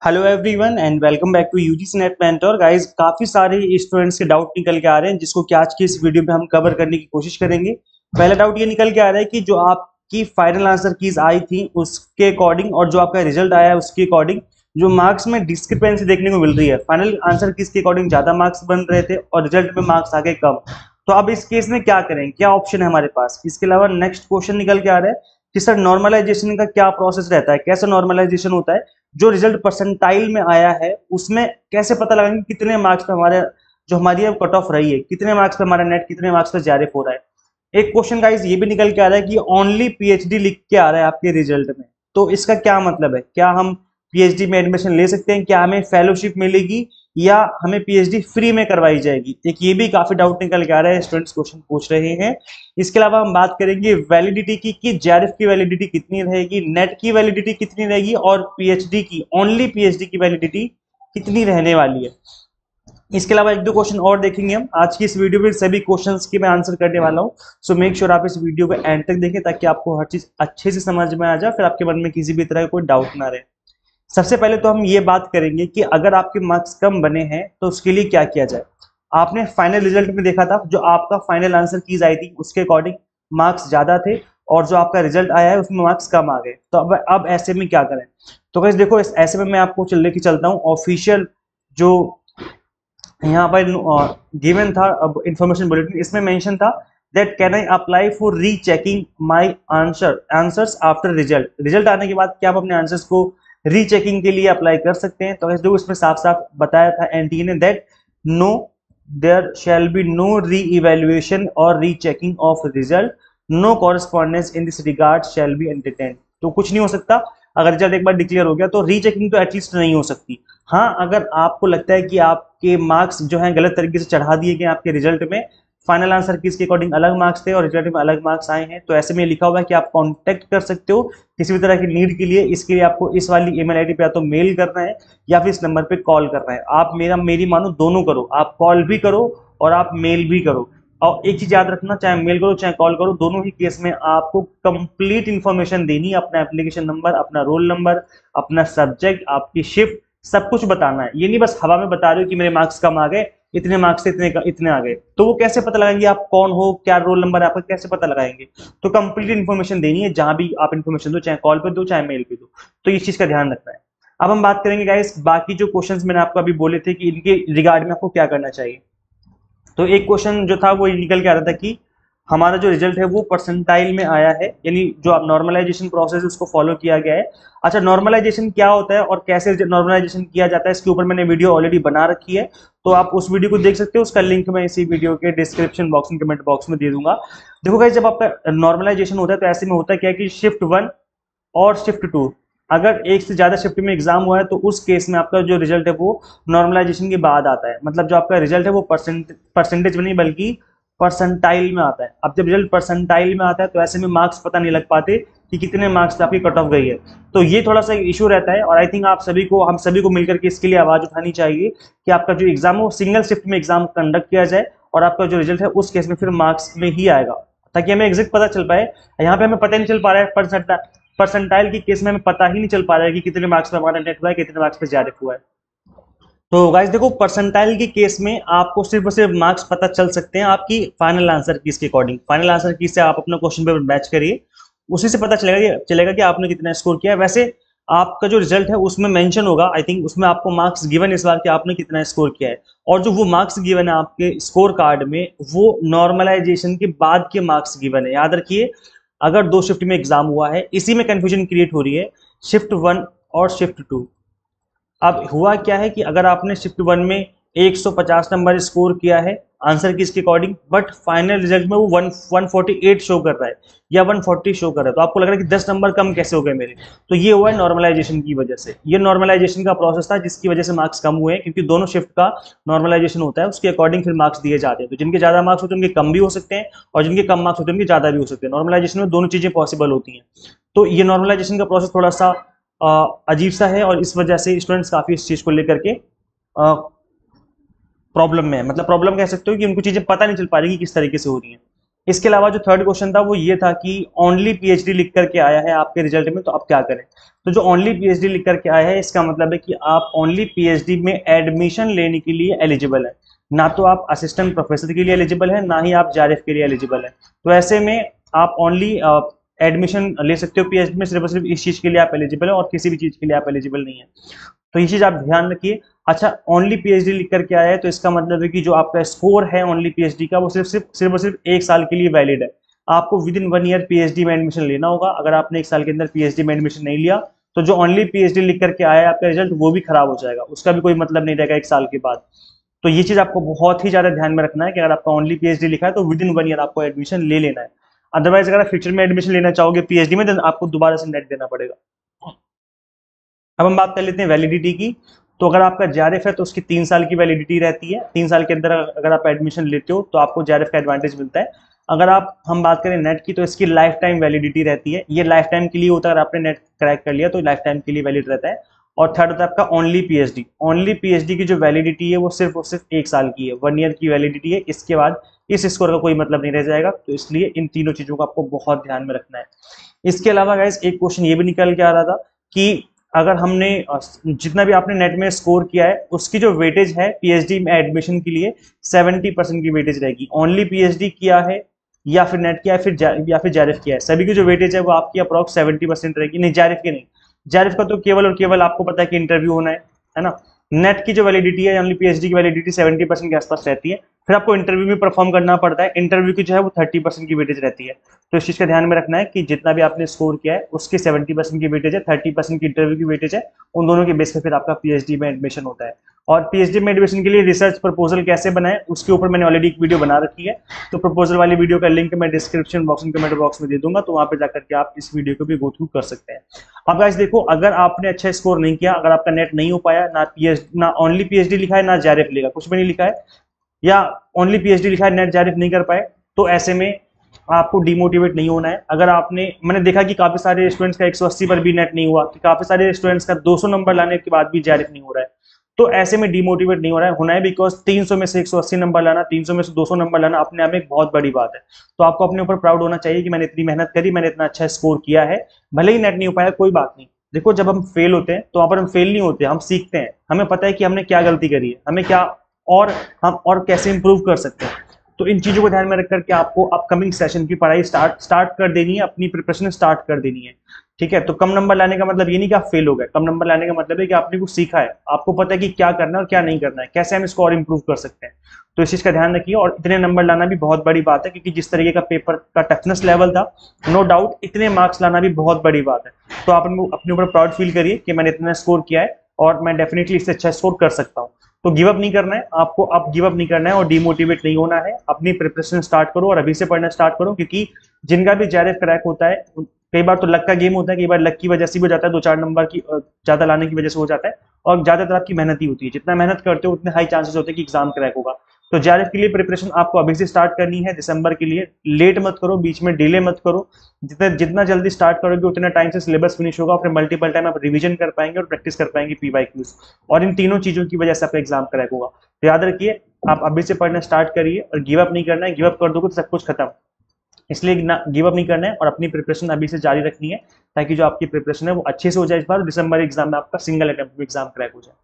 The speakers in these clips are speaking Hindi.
Hello everyone and welcome back to UGC NET mentor guys. काफी सारे स्टूडेंट्स के डाउट निकल के आ रहे हैं जिसको कि आज की इस वीडियो में हम कवर करने की कोशिश करेंगे। पहला डाउट ये निकल के आ रहा है कि जो आपकी फाइनल आंसर कीज आई थी उसके अकॉर्डिंग और जो आपका रिजल्ट आया है उसके अकॉर्डिंग जो मार्क्स में डिस्क्रिपेंसी देखने को मिल रही है। फाइनल आंसर कीज के अकॉर्डिंग ज्यादा मार्क्स बन रहे थे और रिजल्ट में मार्क्स आगे कम। तो अब इस केस में क्या करें, क्या ऑप्शन है हमारे पास। इसके अलावा नेक्स्ट क्वेश्चन निकल के आ रहा है कि सर नॉर्मलाइजेशन का क्या प्रोसेस रहता है, कैसे नॉर्मलाइजेशन होता है, जो रिजल्ट परसेंटाइल में आया है उसमें कैसे पता लगाएंगे कितने मार्क्स पे हमारे जो हमारी कट ऑफ रही है, कितने मार्क्स पे हमारा नेट, कितने मार्क्स पे जेआरएफ हो रहा है। एक क्वेश्चन गाइस ये भी निकल के आ रहा है कि ओनली पीएचडी लिख के आ रहा है आपके रिजल्ट में, तो इसका क्या मतलब है, क्या हम पीएचडी में एडमिशन ले सकते हैं, क्या हमें फेलोशिप मिलेगी या हमें पीएचडी फ्री में करवाई जाएगी। एक ये भी काफी डाउट निकल के आ रहा है, स्टूडेंट्स क्वेश्चन पूछ रहे हैं। इसके अलावा हम बात करेंगे वैलिडिटी की कि जेआरएफ की वैलिडिटी कितनी रहेगी, नेट की वैलिडिटी कितनी रहेगी और पीएचडी की, ओनली पीएचडी की वैलिडिटी कितनी रहने वाली है। इसके अलावा एक दो क्वेश्चन और देखेंगे हम आज की इस वीडियो में। सभी क्वेश्चंस की मैं आंसर करने वाला हूं, सो मेक श्योर आप इस वीडियो को एंड तक देखें ताकि आपको हर चीज अच्छे से समझ में आ जाए, फिर आपके मन में किसी भी तरह का कोई डाउट ना रहे। सबसे पहले तो हम ये बात करेंगे कि अगर आपके मार्क्स कम बने हैं तो उसके लिए क्या किया जाए। आपने फाइनल रिजल्ट में देखा था जो आपका फाइनल आंसर कीज आई थी उसके अकॉर्डिंग मार्क्स ज्यादा थे और जो आपका रिजल्ट आया है उसमें मार्क्स कम आ गए। तो अब ऐसे में क्या करें। तो गाइस देखो, ऐसे में मैं आपको लेके चलता हूँ ऑफिशियल जो यहाँ पर गिवन था अब इंफॉर्मेशन बुलेटिन, इसमें मेंशन था that can I apply for rechecking my answers after result. Result आने के बाद क्या आप अपने आंसर्स को रीचेकिंग के लिए अप्लाई कर सकते हैं। तो जो इसमें साफ साफ बताया था एनटीए ने that no there shall be no reevaluation और rechecking of result, no correspondence in this regard shall be entertain. तो कुछ नहीं हो सकता, अगर रिजल्ट एक बार डिक्लेयर हो गया तो रीचेकिंग तो एटलीस्ट नहीं हो सकती। हाँ, अगर आपको लगता है कि आपके मार्क्स जो हैं गलत तरीके से चढ़ा दिए गए आपके रिजल्ट में, फाइनल आंसर की इसके अकॉर्डिंग अलग मार्क्स थे और रिजल्ट में अलग मार्क्स आए हैं, तो ऐसे में लिखा हुआ है कि आप कांटेक्ट कर सकते हो किसी भी तरह की नीड के लिए। इसके लिए आपको इस वाली ईमेल आईडी पे या तो मेल करना है या फिर इस नंबर पे कॉल करना है। आप मेरी मानो दोनों करो, आप कॉल भी करो और आप मेल भी करो। और एक चीज याद रखना, चाहे मेल करो चाहे कॉल करो, दोनों ही केस में आपको कंप्लीट इंफॉर्मेशन देनी है, अपना एप्लीकेशन नंबर, अपना रोल नंबर, अपना सब्जेक्ट, आपकी शिफ्ट, सब कुछ बताना है। ये नहीं बस हवा में बता रहे हो कि मेरे मार्क्स कम आ गए, इतने मार्क्स से इतने आ गए, तो वो कैसे पता लगाएंगे आप कौन हो, क्या रोल नंबर है आपका, कैसे पता लगाएंगे। तो कंप्लीट इन्फॉर्मेशन देनी है, जहां भी आप इन्फॉर्मेशन दो, चाहे कॉल पे दो चाहे मेल पे दो, तो इस चीज का ध्यान रखना है। अब हम बात करेंगे गाइस बाकी जो क्वेश्चंस मैंने आपको अभी बोले थे कि इनके रिगार्ड में आपको क्या करना चाहिए। तो एक क्वेश्चन जो था वो निकल के आ रहा था कि हमारा जो रिजल्ट है वो परसेंटाइल में आया है, यानी जो आप नॉर्मलाइजेशन प्रोसेस उसको फॉलो किया गया है। अच्छा, नॉर्मलाइजेशन क्या होता है और कैसे नॉर्मलाइजेशन किया जाता है, इसके ऊपर मैंने वीडियो ऑलरेडी बना रखी है, तो आप उस वीडियो को देख सकते हो। उसका लिंक मैं इसी वीडियो के डिस्क्रिप्शन बॉक्स में, कमेंट बॉक्स में दे दूंगा। देखो गाइस, जब आपका नॉर्मलाइजेशन होता है तो ऐसे में होता है क्या कि शिफ्ट 1 और शिफ्ट 2, अगर एक से ज्यादा शिफ्ट में एग्जाम हुआ है तो उस केस में आपका जो रिजल्ट है वो नॉर्मलाइजेशन के बाद आता है। मतलब जो आपका रिजल्ट है वो परसेंटेज में नहीं बल्कि परसेंटाइल में आता है। अब जब रिजल्ट परसेंटाइल में आता है तो ऐसे में मार्क्स पता नहीं लग पाते कि कितने मार्क्स पे आपकी कट ऑफ गई है। तो ये थोड़ा सा इशू रहता है और आई थिंक आप सभी को, हम सभी को मिलकर के इसके लिए आवाज उठानी चाहिए कि आपका जो एग्जाम है वो सिंगल शिफ्ट में एग्जाम कंडक्ट किया जाए और आपका जो रिजल्ट है उस केस में फिर मार्क्स में ही आएगा, ताकि हमें एग्जैक्ट पता चल पाए। यहाँ पे हमें पता नहीं चल पा रहा है परसेंटाइल के केस में हमें पता ही नहीं चल पा रहा है कि कितने मार्क्स पे हमारा नेट हुआ है, कितने मार्क्स पे जेआरएफ हुआ है। तो गाइस देखो, परसेंटाइल के केस में आपको सिर्फ और सिर्फ मार्क्स पता चल सकते हैं आपकी फाइनल आंसर की के अकॉर्डिंग। फाइनल आंसर की से आप अपना क्वेश्चन पेपर मैच करिए, उसी से पता चलेगा कि आपने कितना स्कोर किया है। वैसे आपका जो रिजल्ट है उसमें मेंशन होगा, आई थिंक उसमें आपको मार्क्स गिवन इस बार कि आपने कितना स्कोर किया है, और जो वो मार्क्स गिवन है आपके स्कोर कार्ड में वो नॉर्मलाइजेशन के बाद के मार्क्स गिवन है। याद रखिए, अगर 2 शिफ्ट में एग्जाम हुआ है, इसी में कंफ्यूजन क्रिएट हो रही है, शिफ्ट 1 और शिफ्ट 2। अब हुआ क्या है कि अगर आपने शिफ्ट 1 में 150 नंबर स्कोर किया है आंसर की इसके अकॉर्डिंग, बट फाइनल रिजल्ट में वो 148 शो कर रहा है या 140 शो कर रहा है, तो आपको लग रहा है कि 10 नंबर कम कैसे हो गए मेरे। तो ये हुआ है नॉर्मलाइजेशन की वजह से। ये नॉर्मलाइजेशन का प्रोसेस था जिसकी वजह से मार्क्स कम हुए हैं, क्योंकि दोनों शिफ्ट का नॉर्मलाइजेशन होता है, उसके अकॉर्डिंग फिर मार्क्स दिए जाते हैं। तो जिनके ज्यादा मार्क्स होते हैं उनके कम भी हो सकते हैं और जिनके कम मार्क्स होते हैं उनके ज्यादा भी हो सकते हैं। नॉर्मलाइजेशन में दोनों चीजें पॉसिबल होती हैं। तो ये नॉर्मलाइजेशन का प्रोसेस थोड़ा सा अजीब सा है और इस वजह से स्टूडेंट्स काफी इस चीज को लेकर के प्रॉब्लम में है। मतलब प्रॉब्लम कह सकते हो कि उनको चीजें पता नहीं चल पा रही कि किस तरीके से हो रही है। इसके अलावा जो थर्ड क्वेश्चन था वो ये था कि ओनली पीएचडी लिख करके आया है आपके रिजल्ट में, तो आप क्या करें। तो जो ओनली पीएचडी लिख करके आया है इसका मतलब है कि आप ओनली पीएचडी में एडमिशन लेने के लिए एलिजिबल है, ना तो आप असिस्टेंट प्रोफेसर के लिए एलिजिबल है, ना ही आप जेआरएफ के लिए एलिजिबल है। तो ऐसे में आप ओनली एडमिशन ले सकते हो पीएचडी में, सिर्फ और सिर्फ इस चीज के लिए आप एलिजिबल है और किसी भी चीज के लिए आप एलिजिबल नहीं है। तो ये चीज आप ध्यान रखिए। अच्छा, ओनली पीएचडी लिख करके आया है तो इसका मतलब है कि जो आपका स्कोर है ओनली पीएचडी का वो सिर्फ और सिर्फ 1 साल के लिए वैलिड है। आपको विद इन 1 ईयर पीएचडी में एडमिशन लेना होगा। अगर आपने 1 साल के अंदर पीएचडी में एडमिशन नहीं लिया तो जो ओनली पीएचडी लिख करके आया है आपका रिजल्ट वो भी खराब हो जाएगा, उसका भी कोई मतलब नहीं रहेगा 1 साल के बाद। तो ये चीज आपको बहुत ही ज्यादा ध्यान में रखना है कि अगर आपका ओनली पीएचडी लिखा है तो विद इन 1 ईयर आपको एडमिशन ले लेना है। अदरवाइज अगर आप फ्यूचर में एडमिशन लेना चाहोगे पीएचडी में तो आपको दोबारा से नेट देना पड़ेगा। अब हम बात कर लेते हैं वैलिडिटी की। तो अगर आपका जेआरएफ है तो उसकी 3 साल की वैलिडिटी रहती है। 3 साल के अंदर अगर आप एडमिशन लेते हो तो आपको जेआरएफ का एडवांटेज मिलता है। अगर हम बात करें नेट की तो इसकी लाइफ टाइम वैलिडिटी रहती है। ये लाइफ टाइम के लिए होता है, अगर आपने नेट क्रैक कर लिया तो लाइफ टाइम के लिए वैलिड रहता है। और थर्ड होता है आपका ओनली पीएचडी। ओनली पीएचडी की जो वैलिडिटी है वो सिर्फ और सिर्फ 1 साल की है, 1 ईयर की वैलिडिटी है। इसके बाद इस स्कोर का कोई मतलब नहीं रह जाएगा। तो इसलिए इन तीनों चीजों को आपको बहुत ध्यान में रखना है। इसके अलावा गाइस एक क्वेश्चन ये भी निकल के आ रहा था कि अगर हमने जितना भी आपने नेट में स्कोर किया है उसकी जो वेटेज है पीएचडी में एडमिशन के लिए 70% की वेटेज रहेगी। ओनली पीएचडी किया है या फिर नेट किया है या फिर जेआरएफ किया है, सभी की जो वेटेज है वो आपकी अप्रॉक्स 70% रहेगी। नहीं, जेआरएफ की नहीं, जेआरएफ का तो केवल और केवल आपको पता है कि इंटरव्यू होना है ना। नेट की जो वैलिडिटी है ओनली पीएचडी की वैलिडिटी 70% के आसपास रहती है। फिर आपको इंटरव्यू में परफॉर्म करना पड़ता है, इंटरव्यू की जो है वो 30% की वेटेज रहती है। तो इस चीज का ध्यान में रखना है कि जितना भी आपने स्कोर किया है उसकी 70% की वेटेज है, 30% की इंटरव्यू की वेटेज है। उन दोनों के बेस पे फिर आपका पीएचडी में एडमिशन होता है। और पीएचडी में एडमिशन के लिए रिसर्च प्रपोजल कैसे बनाए उसके ऊपर मैंने ऑलरेडी एक वीडियो बना रखी है। तो प्रपोजल वाली वीडियो का लिंक मैं डिस्क्रिप्शन बॉक्स में कमेंट बॉक्स में दे दूंगा, तो वहां पे जाकर के आप इस वीडियो को भी गो थ्रू कर सकते हैं। अब गाइस देखो, अगर आपने अच्छा स्कोर नहीं किया, अगर आपका नेट नहीं हो पाया, ना ओनली पीएचडी लिखा है ना जेआरएफ लिखा, कुछ भी नहीं लिखा है, या ओनली पीएचडी लिखा है नेट जेआरएफ नहीं कर पाए, तो ऐसे में आपको डिमोटिवेट नहीं होना है। अगर मैंने देखा कि काफी सारे स्टूडेंट्स का 180 पर भी नेट नहीं हुआ, कि काफी सारे स्टूडेंट्स का 200 नंबर लाने के बाद भी जेआरएफ नहीं हो रहा है। तो ऐसे में डिमोटिवेट नहीं होना है बिकॉज 300 में से 180 नंबर लाना, 300 में से 200 नंबर लाना अपने आप में एक बहुत बड़ी बात है। तो आपको अपने ऊपर प्राउड होना चाहिए कि मैंने इतनी मेहनत करी, मैंने इतना अच्छा स्कोर किया है। भले ही नेट नहीं हो पाया, कोई बात नहीं। देखो, जब हम फेल होते हैं तो वहां पर हम फेल नहीं होते, हम सीखते हैं। हमें पता है कि हमने क्या गलती करी है, हमें क्या और हम और कैसे इंप्रूव कर सकते हैं। तो इन चीजों को ध्यान में रख करके आपको अपकमिंग सेशन की पढ़ाई स्टार्ट कर देनी है, अपनी प्रिपरेशन स्टार्ट कर देनी है। ठीक है, तो कम नंबर लाने का मतलब ये नहीं कि आप फेल हो गए। कम नंबर लाने का मतलब है कि आपने कुछ सीखा है, आपको पता है कि क्या करना है और क्या नहीं करना है, कैसे हम इसको और इंप्रूव कर सकते हैं। तो इस चीज का ध्यान रखिए। और इतने नंबर लाना भी बहुत बड़ी बात है, क्योंकि जिस तरीके का पेपर का टफनेस लेवल था, नो डाउट इतने मार्क्स लाना भी बहुत बड़ी बात है। तो आप अपने ऊपर प्राउड फील करिए कि मैंने इतना स्कोर किया है और मैं डेफिनेटली इससे अच्छा स्कोर कर सकता हूँ। तो गिव अप नहीं करना है आपको, अब गिव अप नहीं करना है और डिमोटिवेट नहीं होना है। अपनी प्रिपरेशन स्टार्ट करो और अभी से पढ़ना स्टार्ट करो, क्योंकि जिनका भी जेआरएफ क्रैक होता है, कई बार तो लक का गेम होता है, कई बार लक की वजह से भी हो जाता है, 2-4 नंबर की ज्यादा लाने की वजह से हो जाता है। और ज्यादातर आपकी मेहनत ही होती है, जितना मेहनत करते हो उतने हाई चांसेस होते हैं कि एग्जाम क्रैक होगा। तो जेआरएफ के लिए प्रिपरेशन आपको अभी से स्टार्ट करनी है दिसंबर के लिए। लेट मत करो, बीच में डिले मत करो। जितना जल्दी स्टार्ट करोगे उतना टाइम से सिलेबस फिनिश होगा, फिर मल्टीपल टाइम आप रिवीजन कर पाएंगे और प्रैक्टिस कर पाएंगे पीवाईक्यूज। और इन तीनों चीजों की वजह से आपका एग्जाम क्रैक होगा। तो याद रखिए, आप अभी से पढ़ना स्टार्ट करिए और गिव अप नहीं करना है। गिव अप कर दोगे तो सब कुछ खत्म, इसलिए गिव अप नहीं करना है और अपनी प्रिपरेशन अभी से जारी रखनी है, ताकि जो आपकी प्रिपरेशन है वो अच्छे से हो जाए इस बार, दिसंबर एग्जाम में आपका सिंगल अटेम्प्ट में एग्जाम क्रैक हो जाए।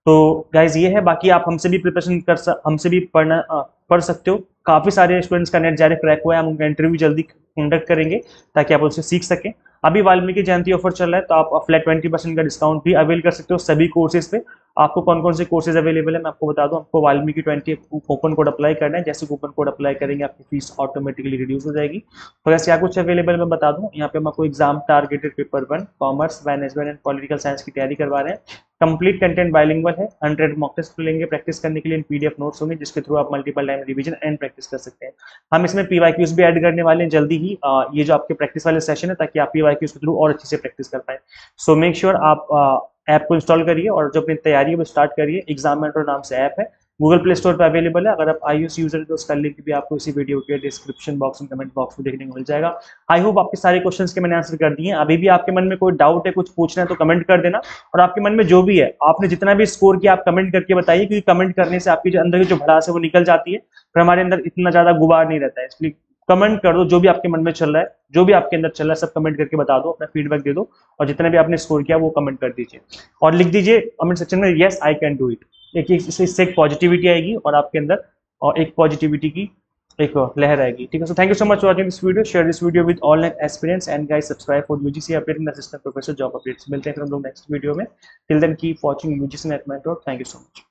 तो गाइज ये है। बाकी आप हमसे भी प्रिपरेशन हमसे भी पढ़ सकते हो। काफी सारे स्टूडेंट्स का नेट जेआरएफ क्रैक हुआ है, हम उनका इंटरव्यू जल्दी कंडक्ट करेंगे ताकि आप उनसे सीख सकें। अभी वाल्मीकि जयंती ऑफर चल रहा है, तो आप फ्लैट 20% का डिस्काउंट भी अवेल कर सकते हो सभी कोर्सेज पे। आपको कौन कौन से कोर्सेज अवेलेबल है मैं आपको बता दूं। आपको वाल्मीकि 20 कूपन कोड अप्लाई करना है। जैसे कूपन कोड अप्लाई करेंगे आपकी फीस ऑटोमेटिकली रिड्यूस हो जाएगी। तो वैसे क्या कुछ अवेलेबल मैं बता दूं। यहाँ पे हम आपको exam targeted paper 1 commerce management and political science की तैयारी करवा रहे हैं। कंप्लीट कंटेंट बाइलिंगुअल है, 100 मॉक टेस्ट लेंगे प्रैक्टिस करने के लिए। पीडीएफ नोट्स होंगे जिसके थ्रू आप multiple time revision and practice कर सकते हैं। हम इसमें पीवाईक्यूज भी ऐड करने वाले हैं जल्दी ही, ये जो आपके प्रैक्टिस वाले सेशन है, ताकि आप पीवाईक्यूज के थ्रू और अच्छे से प्रैक्टिस कर पाए। सो मेक श्योर आप ऐप को इंस्टॉल करिए और जो अपनी तैयारी है वो स्टार्ट करिए। एग्जाम मेंटर नाम से ऐप है, गूगल प्ले स्टोर पर अवेलेबल है। अगर आप iOS यूजर है तो उसका लिंक भी आपको इसी वीडियो के डिस्क्रिप्शन बॉक्स में कमेंट बॉक्स में देखने को मिल जाएगा। आई होप आपके सारे क्वेश्चंस के मैंने आंसर कर दिए हैं। अभी भी आपके मन में कोई डाउट है, कुछ पूछना है तो कमेंट कर देना। और आपके मन में जो भी है, आपने जितना भी स्कोर किया आप कमेंट करके बताइए, क्योंकि कमेंट करने से आपकी जो अंदर की जो भड़ास है वो निकल जाती है, फिर हमारे अंदर इतना ज्यादा गुबार नहीं रहता है। इसलिए कमेंट कर दो, जो भी आपके मन में चल रहा है, जो भी आपके अंदर चल रहा है सब कमेंट करके बता दो, अपना फीडबैक दे दो, और जितने भी आपने स्कोर किया वो कमेंट कर दीजिए और लिख दीजिए कमेंट सेक्शन में yes I can do it. एक इससे एक पॉजिटिविटी आएगी और आपके अंदर और एक पॉजिटिविटी की एक लहर आएगी। ठीक है, so thank you so much for watching this video, share this video with all aspirants and guys subscribe for UGC update in assistant professor job updates. मिलते हैं फिर हम लोग नेक्स्ट वीडियो में। Till then keep watching UGC NET mentor. Thank you so much.